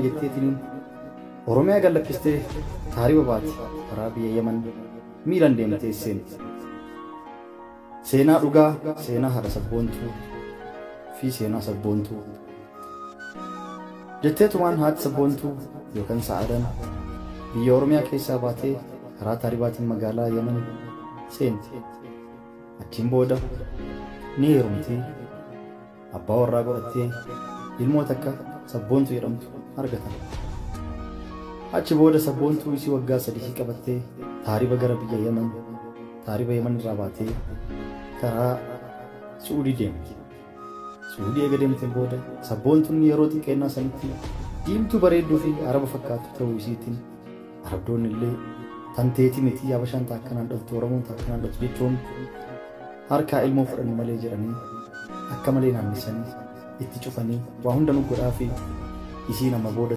jetteetiin Oromiyaa gallakkistee taariba baati karaa biyya Yemen miilan deemtee seenti. Seenaa dhugaa, seenaa haadha sabboontuu fi seenaa sabboontuu. Jetteetumaan haati sabboontuu yookaan Sa'aadan biyya Oromiyaa keessaa baatee karaa taaribaatiin magaalaa Yemen seenti. Achiin booda ni heerumtee abbaa warraa godhattee ilmoota akka sabboontuu jedhamtu argatan. Achi booda sabboontuu isii waggaa 3 qabattee taariba gara biyya Yemen, taariba Yemen irraa baatee karaa Suudii deemti. Suudii eega deemteen booda sabboontuun yeroo xiqqeennaa sanitti diimtuu bareedduu fi araba fakkaatu ta'uu isiitiin arabdoonni illee tanteeti miti Habashaan taakkanaan dhaltu, Oromoon taakkanaan dhaltu jechuun harkaa ilmoo fudhannu malee jedhanii akka malee naannisanii itti cufanii waa hunda nu godhaa fi isii nama booda